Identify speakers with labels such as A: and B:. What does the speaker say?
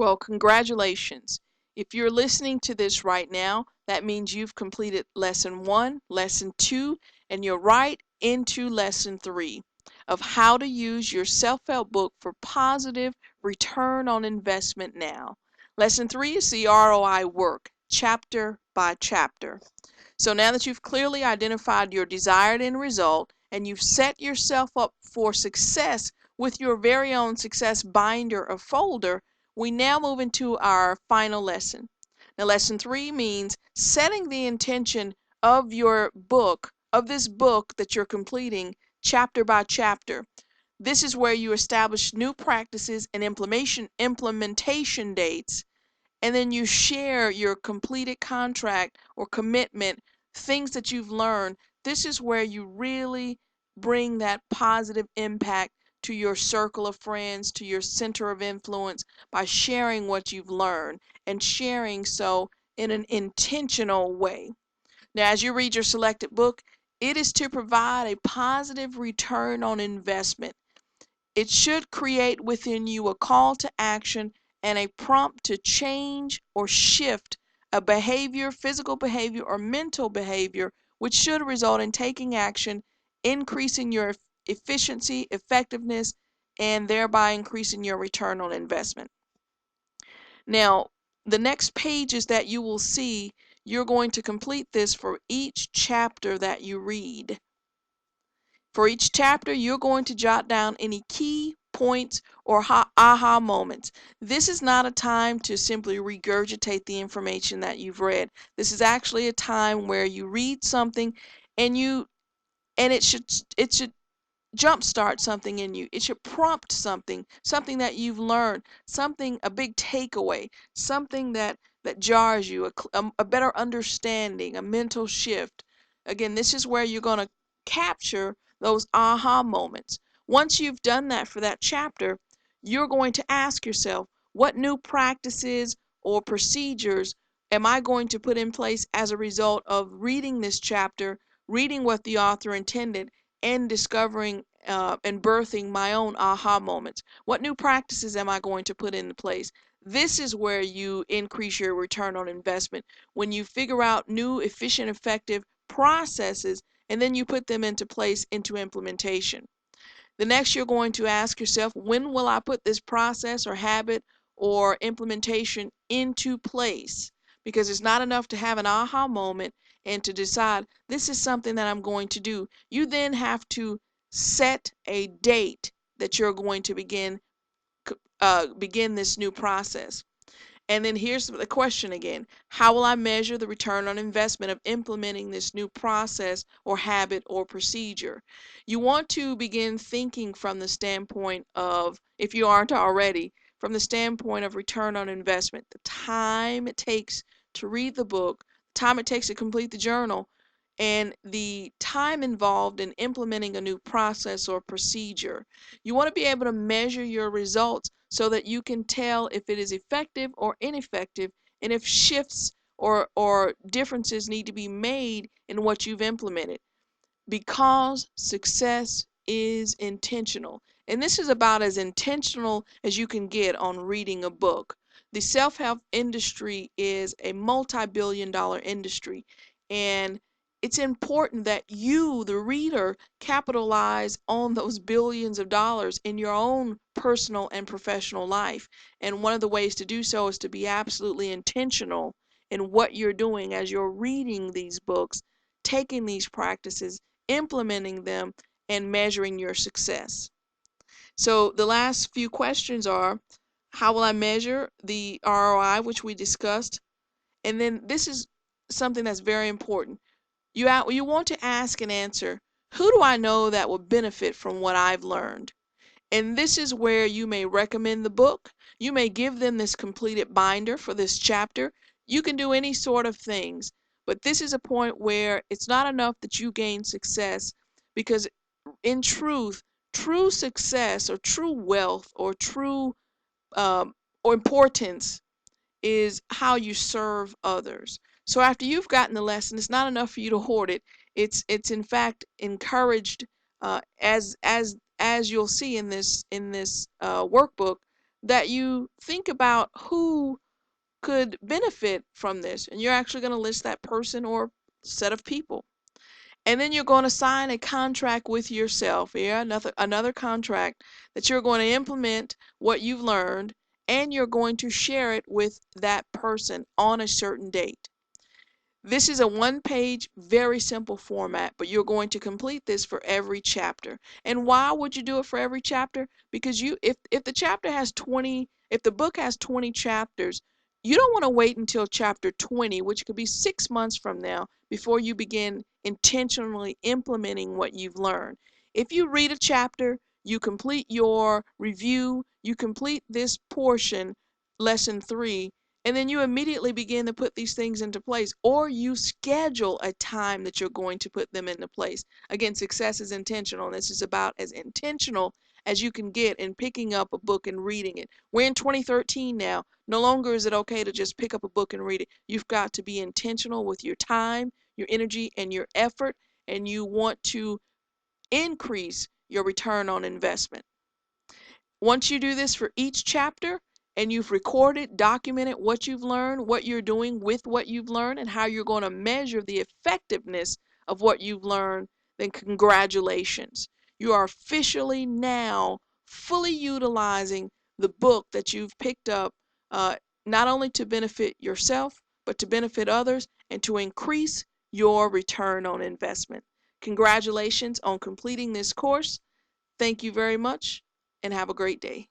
A: Well, congratulations. If you're listening to this right now, that means you've completed lesson 1, lesson 2, and you're right into lesson 3 of how to use your self-help book for positive return on investment now. Lesson 3 is the ROI work, chapter by chapter. So now that you've clearly identified your desired end result and you've set yourself up for success with your very own success binder or folder, we now move into our final lesson. Now, lesson 3 means setting the intention of your book, of this book that you're completing chapter by chapter. This is where you establish new practices and implementation dates, and then you share your completed contract or commitment, things that you've learned. This is where you really bring that positive impact to your circle of friends, to your center of influence, by sharing what you've learned and sharing so in an intentional way. Now, as you read your selected book, it is to provide a positive return on investment. It should create within you a call to action and a prompt to change or shift a behavior, physical behavior, or mental behavior, which should result in taking action, increasing your efficiency, effectiveness, and thereby increasing your return on investment. Now, the next pages that you will see, you're going to complete this for each chapter that you read. For each chapter, you're going to jot down any key points or aha moments. This is not a time to simply regurgitate the information that you've read. This is actually a time where you read something and it should jumpstart something in you. It should prompt something that you've learned, something, a big takeaway, something that jars you, a better understanding, a mental shift. Again, this is where you're going to capture those aha moments. Once you've done that for that chapter, you're going to ask yourself, what new practices or procedures am I going to put in place as a result of reading this chapter, reading what the author intended, and discovering and birthing my own aha moments? What new practices am I going to put into place? This is where you increase your return on investment, when you figure out new, efficient, effective processes and then you put them into place, into implementation. The next, you're going to ask yourself, when will I put this process or habit or implementation into place? Because it's not enough to have an aha moment and to decide this is something that I'm going to do. You then have to set a date that you're going to begin this new process. And then here's the question again. How will I measure the return on investment of implementing this new process or habit or procedure? You want to begin thinking from the standpoint of, if you aren't already, from the standpoint of return on investment, the time it takes to read the book, the time it takes to complete the journal, and the time involved in implementing a new process or procedure. You want to be able to measure your results so that you can tell if it is effective or ineffective, and if shifts or differences need to be made in what you've implemented. Because success is intentional. And this is about as intentional as you can get on reading a book. The self-help industry is a multi-billion-dollar industry, and it's important that you, the reader, capitalize on those billions of dollars in your own personal and professional life. And one of the ways to do so is to be absolutely intentional in what you're doing as you're reading these books, taking these practices, implementing them, and measuring your success. So the last few questions are, how will I measure the ROI, which we discussed? And then this is something that's very important. You want to ask and answer, who do I know that will benefit from what I've learned? And this is where you may recommend the book. You may give them this completed binder for this chapter. You can do any sort of things. But this is a point where it's not enough that you gain success, because in truth, true success or true wealth or true or importance is how you serve others. So after you've gotten the lesson, it's not enough for you to hoard it. It's in fact encouraged, as you'll see in this workbook, that you think about who could benefit from this. And you're actually going to list that person or set of people. And then you're going to sign a contract with yourself, yeah, another contract that you're going to implement what you've learned, and you're going to share it with that person on a certain date. This is a one-page, very simple format, but you're going to complete this for every chapter. And why would you do it for every chapter? Because if the chapter has 20, if the book has 20 chapters, you don't want to wait until chapter 20, which could be 6 months from now, before you begin intentionally implementing what you've learned. If you read a chapter, you complete your review, you complete this portion, lesson 3, and then you immediately begin to put these things into place, or you schedule a time that you're going to put them into place. Again, success is intentional, and this is about as intentional as you can get in picking up a book and reading it. We're in 2013 now. No longer is it okay to just pick up a book and read it. You've got to be intentional with your time, your energy, and your effort, and you want to increase your return on investment. Once you do this for each chapter and you've recorded, documented what you've learned, what you're doing with what you've learned, and how you're going to measure the effectiveness of what you've learned, then congratulations. You are officially now fully utilizing the book that you've picked up, not only to benefit yourself, but to benefit others and to increase your return on investment. Congratulations on completing this course. Thank you very much and have a great day.